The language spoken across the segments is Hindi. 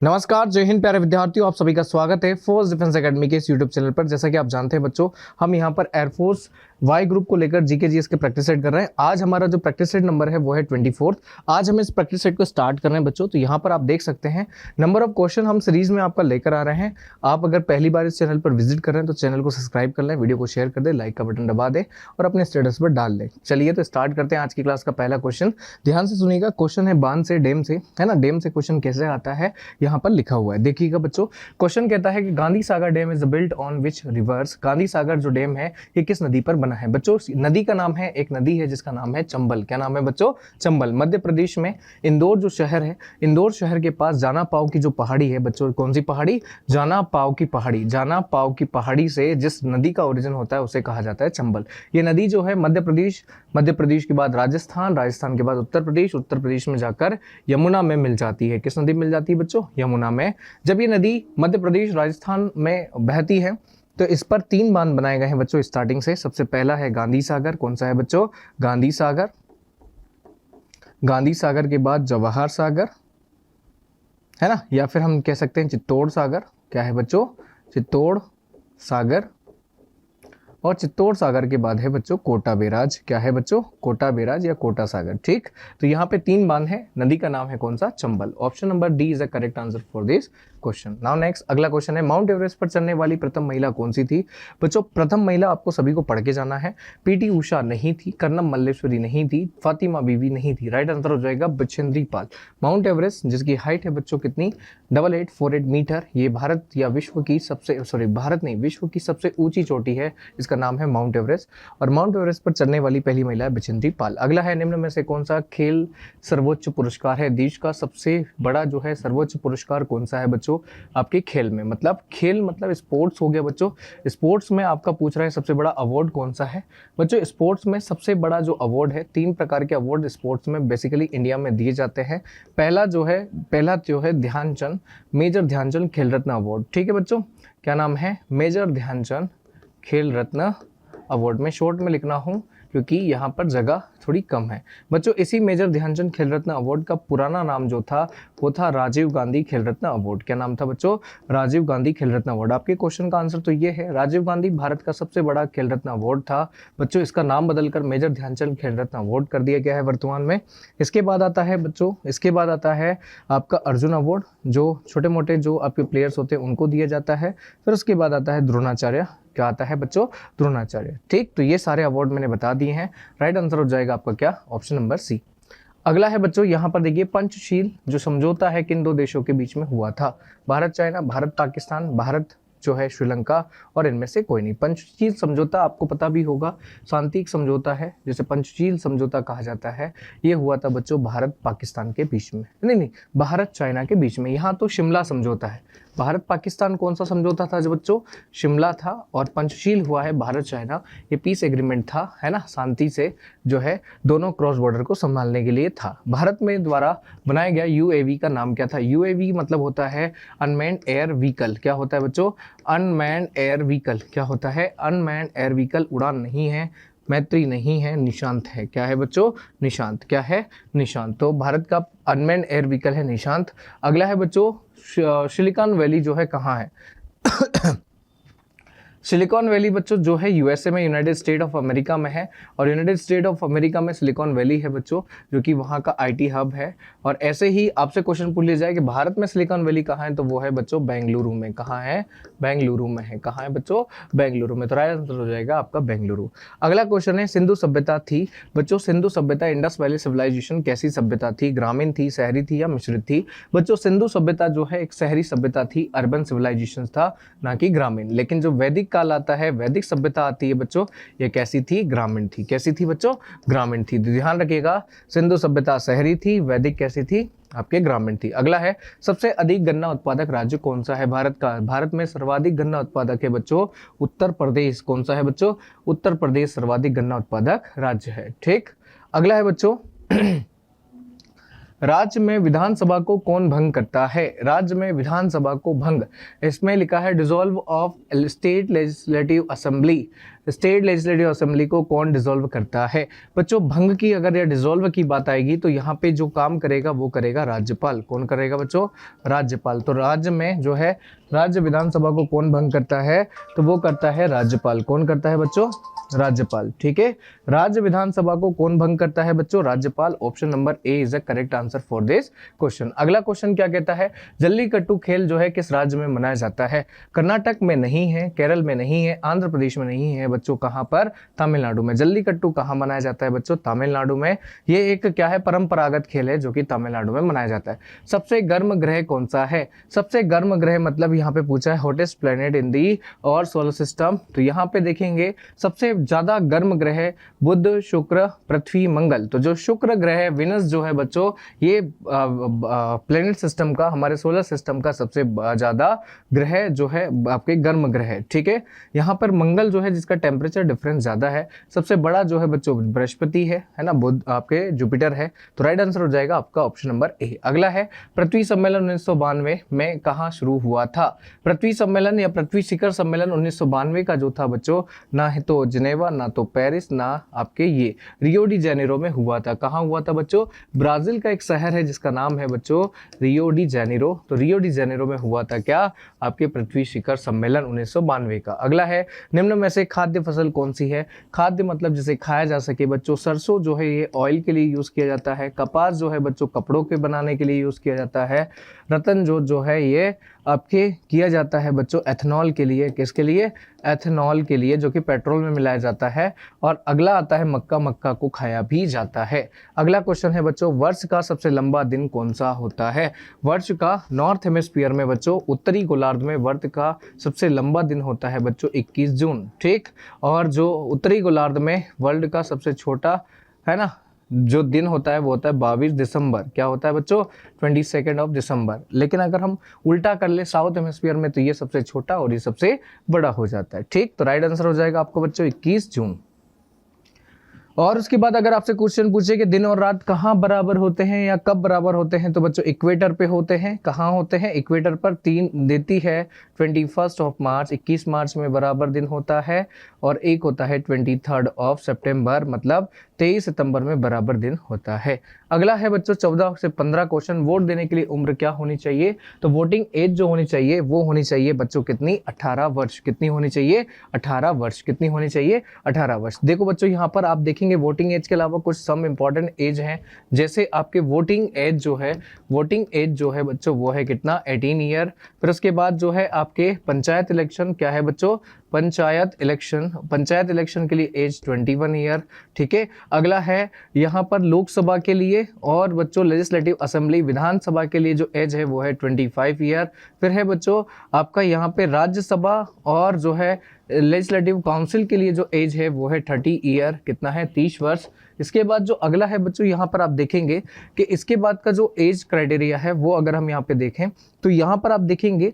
नमस्कार, जय हिंद प्यारे विद्यार्थियों, आप सभी का स्वागत है फोर्स डिफेंस एकेडमी के इस यूट्यूब चैनल पर। जैसा कि आप जानते हैं बच्चों, हम यहाँ पर एयरफोर्स वाई ग्रुप को लेकर जीके जीएस के प्रैक्टिस सेट कर रहे हैं। आज हमारा जो प्रैक्टिस सेट नंबर है वो है 24। आज हम इस प्रैक्टिस सेट को स्टार्ट कर रहे हैं बच्चों। तो यहाँ पर आप देख सकते हैं नंबर ऑफ क्वेश्चन हम सीरीज में आपका लेकर आ रहे हैं। आप अगर पहली बार इस चैनल पर विजिट कर रहे हैं तो चैनल को सब्सक्राइब कर लें, वीडियो को शेयर कर दें, लाइक का बटन दबा दें और अपने स्टेटस पर डाल दें। चलिए तो स्टार्ट करते हैं आज की क्लास का पहला क्वेश्चन। ध्यान से सुनिएगा, क्वेश्चन है बांध से डैम से, है ना। डैम से क्वेश्चन कैसे आता है यहाँ पर लिखा हुआ है, देखिएगा बच्चों। क्वेश्चन कहता है कि Gandhi Sagar dam is built on which rivers. Gandhi Sagar जो डैम है ये किस नदी पर बना है बच्चों। नदी का नाम है, एक नदी है जिसका नाम है चंबल। क्या नाम है बच्चों? चंबल। मध्य प्रदेश में इंदौर जो शहर है, इंदौर शहर के पास जाना पाव की जो पहाड़ी है बच्चों, कौन सी पहाड़ी? जाना पाव की पहाड़ी। जाना पाव की पहाड़ी से जिस नदी का ओरिजिन होता है उसे कहा जाता है चंबल। ये नदी जो है मध्य प्रदेश के बाद राजस्थान, राजस्थान के बाद उत्तर प्रदेश में जाकर यमुना में मिल जाती है। किस नदी में मिल जाती है बच्चों? यमुना में। जब ये नदी मध्य प्रदेश राजस्थान में बहती है तो इस पर 3 बांध बनाए गए हैं बच्चों स्टार्टिंग से। सबसे पहला है गांधी सागर। कौन सा है बच्चों? गांधी सागर। गांधी सागर के बाद जवाहर सागर, है ना, या फिर हम कह सकते हैं चित्तौड़ सागर। क्या है बच्चों? चित्तौड़ सागर। और चित्तौड़ सागर के बाद है बच्चों कोटा बैराज। क्या है बच्चों? कोटा बैराज या कोटा सागर। ठीक, तो यहाँ पे 3 बांध है, नदी का नाम है कौन सा? Chambal. Option number D is the correct answer for this question. Now next अगला क्वेश्चन है, माउंट एवरेस्ट पर चढ़ने वाली प्रथम महिला कौन सी थी बच्चों? प्रथम महिला आपको सभी को पढ़ के जाना है। पीटी उषा नहीं थी, कर्नम मल्लेश्वरी नहीं थी, फातिमा बीवी नहीं थी। राइट आंसर हो जाएगा बछेंद्री पाल। माउंट एवरेस्ट जिसकी हाइट है बच्चों कितनी? 8848 मीटर। ये भारत या विश्व की सबसे भारत नहीं, विश्व की सबसे ऊंची चोटी है, इसका नाम है माउंट एवरेस्ट। और माउंट एवरेस्ट पर चढ़ने वाली पहली महिला है बछेंद्री पाल। अगला है, निम्न में से कौन सा खेल सर्वोच्च पुरस्कार है? देश का सबसे बड़ा जो है सर्वोच्च पुरस्कार कौन सा है बच्चों आपके खेल में? मतलब खेल मतलब स्पोर्ट्स हो गया बच्चों। स्पोर्ट्स में आपका पूछ रहा है सबसे बड़ा अवार्ड कौन सा है बच्चों? स्पोर्ट्स में सबसे बड़ा जो अवार्ड है, 3 प्रकार के अवार्ड स्पोर्ट्स में बेसिकली इंडिया में दिए जाते हैं। पहला जो है ध्यानचंद, मेजर ध्यानचंद खेल रत्न अवार्ड। ठीक है बच्चों, क्या नाम है? मेजर ध्यानचंद खेल रत्न अवार्ड। में शॉर्ट में लिखना हूँ क्योंकि यहाँ पर जगह थोड़ी कम है बच्चों। इसी मेजर ध्यानचंद खेल रत्न अवार्ड का पुराना नाम जो था वो था राजीव गांधी खेल रत्न अवार्ड। क्या नाम था बच्चों? राजीव गांधी खेल रत्न अवार्ड। आपके क्वेश्चन का आंसर तो ये है, राजीव गांधी भारत का सबसे बड़ा खेल रत्न अवार्ड था बच्चों। इसका नाम बदलकर मेजर ध्यानचंद खेल रत्न अवार्ड कर दिया गया है वर्तमान में। इसके बाद आता है बच्चों, इसके बाद आता है आपका अर्जुन अवार्ड, जो छोटे मोटे जो आपके प्लेयर्स होते हैं उनको दिया जाता है। फिर उसके बाद आता है द्रोणाचार्य। क्या आता है बच्चों? द्रोणाचार्य। ठीक, तो ये सारे अवार्ड मैंने बता दिए हैं। राइट आंसर हो जाएगा आपका क्या? Option number C. अगला है बच्चों, यहाँ पर देखिए, पंचशील जो समझौता है किन 2 देशों के बीच में हुआ था? भारत चाइना, भारत पाकिस्तान, भारत जो है श्रीलंका, और इनमें से कोई नहीं। पंचशील समझौता आपको पता भी होगा, शांति समझौता है जिसे पंचशील समझौता कहा जाता है। ये हुआ था बच्चों भारत पाकिस्तान के बीच में, नहीं, भारत चाइना के बीच में। यहाँ तो शिमला समझौता है। भारत पाकिस्तान कौन सा समझौता था जो बच्चों? शिमला था। और पंचशील हुआ है भारत चाइना, ये पीस एग्रीमेंट था, है ना, शांति से जो है दोनों क्रॉस बॉर्डर को संभालने के लिए था। भारत में द्वारा बनाया गया यूएवी का नाम क्या था? यूएवी मतलब होता है अनमैन्ड एयर व्हीकल। क्या होता है बच्चों? Unmanned air vehicle. क्या होता है? Unmanned air vehicle. उड़ान नहीं है, मैत्री नहीं है, निशांत है। क्या है बच्चों? निशांत। क्या है? निशांत। तो भारत का अनमैन्ड एयर व्हीकल है निशांत। अगला है बच्चों, सिलिकॉन वैली जो है कहाँ है? सिलिकॉन वैली बच्चों जो है यूएसए में, यूनाइटेड स्टेट ऑफ अमेरिका में है। और यूनाइटेड स्टेट ऑफ अमेरिका में सिलिकॉन वैली है बच्चों, जो कि वहाँ का आईटी हब है। और ऐसे ही आपसे क्वेश्चन पूछ लिया जाए कि भारत में सिलिकॉन वैली कहाँ है, तो वो है बच्चों बेंगलुरु में। कहाँ है? बेंगलुरु में है। कहाँ है बच्चों? बेंगलुरु में। तो राइट आंसर हो जाएगा आपका बेंगलुरु। अगला क्वेश्चन है, सिंधु सभ्यता थी बच्चों, सिंधु सभ्यता इंडस वैली सिविलाइजेशन कैसी सभ्यता थी? ग्रामीण थी, शहरी थी या मिश्रित थी बच्चों? सिंधु सभ्यता जो है एक शहरी सभ्यता थी, अर्बन सिविलाइजेशन था, ना कि ग्रामीण। लेकिन जो वैदिक काल आता है, वैदिक सभ्यता आती है बच्चों, ये कैसी थी? ग्रामीण थी। कैसी थी बच्चों? ग्रामीण थी। ध्यान रखिएगा, सिंधु सभ्यता शहरी थी, वैदिक कैसी थी? आपके ग्रामीण थी। अगला है, सबसे अधिक गन्ना उत्पादक राज्य कौन सा है भारत का? भारत में सर्वाधिक गन्ना उत्पादक है बच्चों उत्तर प्रदेश। कौन सा है बच्चों? उत्तर प्रदेश सर्वाधिक गन्ना उत्पादक राज्य है। ठीक, अगला है बच्चों राज्य में विधानसभा को कौन भंग करता है? राज्य में विधानसभा को भंग, इसमें लिखा है dissolve of state legislative assembly. State legislative assembly को कौन डिसॉल्व करता है? बच्चों भंग की अगर या डिसॉल्व की बात आएगी तो यहाँ पे जो काम करेगा वो करेगा राज्यपाल। कौन करेगा बच्चों? राज्यपाल। तो राज्य में जो है राज्य विधानसभा को कौन भंग करता है? तो वो करता है राज्यपाल। कौन करता है बच्चों? राज्यपाल। ठीक है, राज्य विधानसभा को कौन भंग करता है बच्चों? राज्यपाल। Option number A is the correct answer for this question. अगला क्वेश्चन क्या कहता है? जल्लीकट्टू खेल जो है किस राज्य में मनाया जाता है? कर्नाटक में नहीं है, केरल में नहीं है, आंध्र प्रदेश में नहीं है बच्चों, कहां पर? तमिलनाडु में। जल्लीकट्टू कहां मनाया जाता है बच्चों? तमिलनाडु में। ये एक क्या है? परंपरागत खेल है जो कि तमिलनाडु में मनाया जाता है। सबसे गर्म ग्रह कौन सा है? सबसे गर्म ग्रह मतलब यहाँ पे पूछा है हॉटेस्ट प्लेनेट इन दी और सोलर सिस्टम। तो यहाँ पे देखेंगे सबसे ज्यादा गर्म ग्रह बुध, शुक्र, पृथ्वी, मंगल। तो जो शुक्र ग्रह विनस जो है बच्चों, ये प्लेनेट सिस्टम का, हमारे सोलर सिस्टम का सबसे ज्यादा ग्रह जो है आपके गर्म ग्रह है। ठीक है, यहाँ पर मंगल जो है जिसका टेम्परेचर डिफरेंस ज्यादा है। सबसे बड़ा जो है बच्चों बृहस्पति है ना, बुध आपके जुपिटर है। तो राइट आंसर हो जाएगा आपका ऑप्शन नंबर ए। अगला है पृथ्वी सम्मेलन 1992 में कहाँ शुरू हुआ था? पृथ्वी सम्मेलन या पृथ्वी शिखर सम्मेलन 1992 का जो था बच्चों, ना है तो जिनेवा, ना तो पेरिस, ना आपके ये रियो डी जेनेरो में हुआ था। कहाँ हुआ था बच्चों? ब्राजील का एक शहर है जिसका नाम है बच्चों रियो डी जेनेरो। तो रियो डी जेनेरो में हुआ था क्या? आपके पृथ्वी शिखर सम्मेलन 1992 का। अगला है निम्न में से खाद्य फसल कौन सी है? खाद्य मतलब जिसे खाया जा सके बच्चों, सरसों जो है ये ऑयल के लिए यूज किया जाता है। कपास जो है बच्चों कपड़ों के बनाने के लिए यूज किया जाता है। रतन जो है ये आपके किया जाता है बच्चों एथेनॉल के लिए। किसके लिए? एथेनॉल के लिए, जो कि पेट्रोल में मिलाया जाता है। और अगला आता है मक्का। मक्का को खाया भी जाता है। अगला क्वेश्चन है बच्चों वर्ष का सबसे लंबा दिन कौन सा होता है? वर्ष का नॉर्थ हेमिस्फीयर में बच्चों, उत्तरी गोलार्ध में वर्ष का सबसे लंबा दिन होता है बच्चों 21 जून। ठीक, और जो उत्तरी गोलार्ध में वर्ल्ड का सबसे छोटा है ना जो दिन होता है वो होता है 22 दिसंबर। क्या होता है बच्चों? 22 ऑफ दिसंबर। लेकिन अगर हम उल्टा कर ले साउथ हेमिस्फीयर में तो ये सबसे छोटा और ये सबसे बड़ा हो जाता है। ठीक, तो राइट आंसर हो जाएगा आपको बच्चों 21 जून। और उसके बाद अगर आपसे क्वेश्चन पूछे कि दिन और रात कहाँ बराबर होते हैं या कब बराबर होते हैं, तो बच्चों इक्वेटर पे होते हैं। कहाँ होते हैं? इक्वेटर पर 3 देती है 21 ऑफ मार्च, 21 मार्च में बराबर दिन होता है। और एक होता है 23 ऑफ सितंबर, मतलब 23 सितंबर में बराबर दिन होता है। अगला है बच्चों 14 से 15 क्वेश्चन। वोट देने के लिए उम्र क्या होनी चाहिए? तो वोटिंग एज जो होनी चाहिए वो होनी चाहिए बच्चों कितनी? 18 वर्ष। कितनी होनी चाहिए? 18 वर्ष। कितनी होनी चाहिए? 18 वर्ष। देखो बच्चों यहाँ पर आप देखेंगे वोटिंग एज के अलावा कुछ सम इंपॉर्टेंट एज हैं, जैसे आपके वोटिंग एज जो है बच्चों वो है कितना? 18 ईयर। फिर उसके बाद जो है आपके पंचायत इलेक्शन क्या है बच्चों? पंचायत इलेक्शन के लिए एज 21 ईयर। ठीक है, अगला है यहाँ पर लोकसभा के लिए और बच्चों लेजिस्लेटिव असेंबली विधानसभा के लिए जो एज है वो है 25 ईयर। फिर है बच्चों आपका यहाँ पे राज्यसभा और जो है लेजिस्लेटिव काउंसिल के लिए जो एज है वो है 30 ईयर। कितना है? 30 वर्ष। इसके बाद जो अगला है बच्चों यहाँ पर आप देखेंगे कि इसके बाद का जो एज क्राइटेरिया है वो अगर हम यहाँ पे देखें तो यहाँ पर आप देखेंगे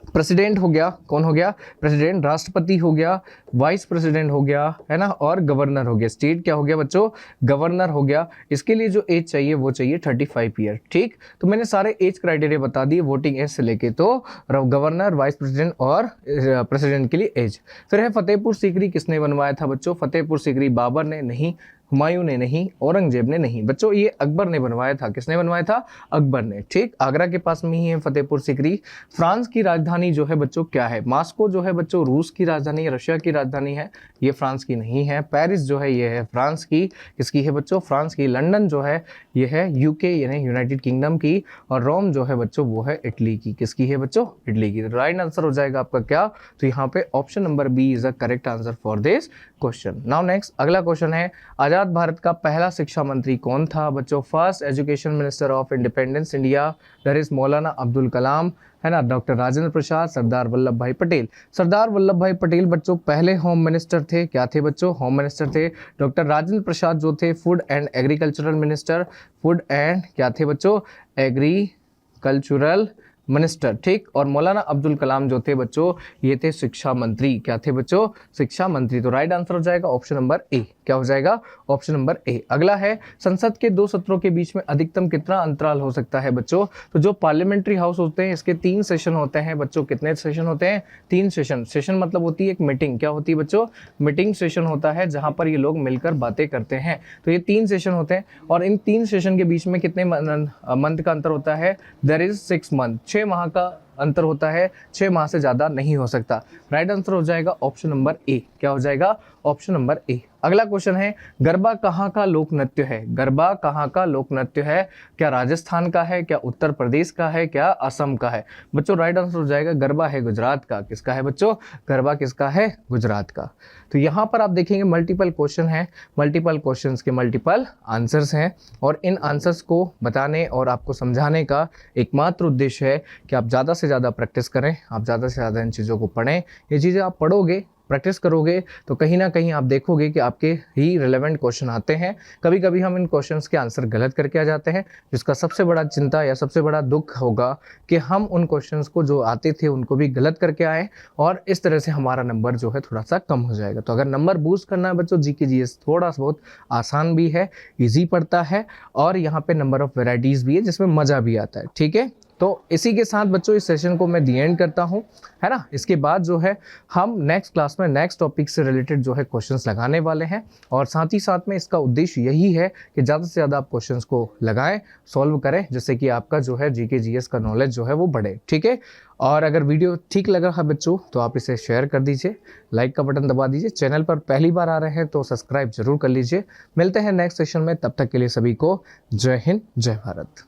प्रेसिडेंट हो गया, कौन हो गया? प्रेसिडेंट। राष्ट्रपति हो गया, वाइस प्रेसिडेंट हो गया, है ना, और गवर्नर हो गया। स्टेट क्या हो गया बच्चों? गवर्नर हो गया। इसके लिए जो एज चाहिए वो चाहिए 35 ईयर। ठीक, तो मैंने सारे एज क्राइटेरिया बता दिए वोटिंग एज से लेके, तो गवर्नर, वाइस प्रेसिडेंट और प्रेसिडेंट के लिए एज। फिर है फतेहपुर सीकरी किसने बनवाया था बच्चों? फतेहपुर सीकरी बाबर ने नहीं, हुमायूं ने नहीं, औरंगजेब ने नहीं बच्चों, ये अकबर ने बनवाया था। किसने बनवाया था? अकबर ने। ठीक, आगरा के पास में ही है फतेहपुर सीकरी। फ्रांस की राजधानी जो है बच्चों क्या है? मॉस्को जो है बच्चों रूस की राजधानी, रशिया की राजधानी है, ये फ्रांस की नहीं है। पेरिस जो है ये है फ्रांस की। किसकी है बच्चों? फ्रांस की। लंदन जो है ये है यूके यानी यूनाइटेड किंगडम की। और रोम जो है बच्चों वो है इटली की। किसकी है बच्चों? इटली की। राइट आंसर हो जाएगा आपका क्या? तो यहाँ पे option number B is the correct answer for this question. Now next अगला क्वेश्चन है आजाद भारत का पहला शिक्षा मंत्री कौन था बच्चों? First education minister of independence India, that is मौलाना अब्दुल कलाम, है ना, डॉक्टर राजेंद्र प्रसाद, सरदार वल्लभ भाई पटेल। सरदार वल्लभ भाई पटेल बच्चों पहले होम मिनिस्टर थे। क्या थे बच्चों? होम मिनिस्टर थे। डॉक्टर राजेंद्र प्रसाद जो थे food and agricultural minister, food and क्या थे बच्चों? Agricultural minister. ठीक, और मौलाना अब्दुल कलाम जो थे बच्चों ये थे शिक्षा मंत्री। क्या थे बच्चों? शिक्षा मंत्री। तो राइट आंसर हो जाएगा ऑप्शन नंबर ए। क्या हो जाएगा? Option number A. अगला है, संसद के 2 सत्रों के बीच में अधिकतम कितना अंतराल हो सकता है बच्चों? तो जो पार्लियामेंट्री हाउस होते हैं इसके 3 सेशन होते हैं बच्चों। कितने सेशन होते हैं? 3 सेशन। सेशन मतलब होती है एक मीटिंग। क्या होती है बच्चों? मीटिंग सेशन होता है जहां पर ये लोग मिलकर बातें करते हैं। तो ये 3 सेशन होते हैं और इन 3 सेशन के बीच में कितने मंथ का अंतर होता है? देयर इज 6 मंथ, 6 माह का अंतर होता है। 6 माह से ज्यादा नहीं हो सकता। राइट आंसर हो जाएगा ऑप्शन नंबर ए। क्या हो जाएगा? Option number A. अगला क्वेश्चन है, गरबा कहाँ का लोक नृत्य है? गरबा कहाँ का लोक नृत्य है? क्या राजस्थान का है? क्या उत्तर प्रदेश का है? क्या असम का है? बच्चों राइट आंसर हो जाएगा गरबा है गुजरात का। किसका है बच्चों? गरबा किसका है? गुजरात का। तो यहाँ पर आप देखेंगे मल्टीपल क्वेश्चन है, मल्टीपल क्वेश्चंस के मल्टीपल आंसर्स हैं और इन आंसर्स को बताने और आपको समझाने का एकमात्र उद्देश्य है कि आप ज़्यादा से ज़्यादा प्रैक्टिस करें, आप ज़्यादा से ज़्यादा इन चीज़ों को पढ़ें। ये चीज़ें आप पढ़ोगे, प्रैक्टिस करोगे तो कहीं ना कहीं आप देखोगे कि आपके ही रिलेवेंट क्वेश्चन आते हैं। कभी कभी हम इन क्वेश्चंस के आंसर गलत करके आ जाते हैं, जिसका सबसे बड़ा चिंता या सबसे बड़ा दुख होगा कि हम उन क्वेश्चंस को जो आते थे उनको भी गलत करके आए और इस तरह से हमारा नंबर जो है थोड़ा सा कम हो जाएगा। तो अगर नंबर बूस्ट करना है बच्चों, जीके जीएस थोड़ा सा बहुत आसान भी है, ईजी पड़ता है और यहाँ पे नंबर ऑफ वेराइटीज़ भी है जिसमें मज़ा भी आता है। ठीक है, तो इसी के साथ बच्चों इस सेशन को मैं दी एंड करता हूँ, है ना। इसके बाद जो है हम नेक्स्ट क्लास में नेक्स्ट टॉपिक से रिलेटेड जो है क्वेश्चंस लगाने वाले हैं और साथ ही साथ में इसका उद्देश्य यही है कि ज़्यादा से ज़्यादा आप क्वेश्चंस को लगाएं, सॉल्व करें, जिससे कि आपका जो है जीके जीएस का नॉलेज जो है वो बढ़े। ठीक है, और अगर वीडियो ठीक लग रहा है बच्चों तो आप इसे शेयर कर दीजिए, लाइक का बटन दबा दीजिए, चैनल पर पहली बार आ रहे हैं तो सब्सक्राइब जरूर कर लीजिए। मिलते हैं नेक्स्ट सेशन में, तब तक के लिए सभी को जय हिंद, जय भारत।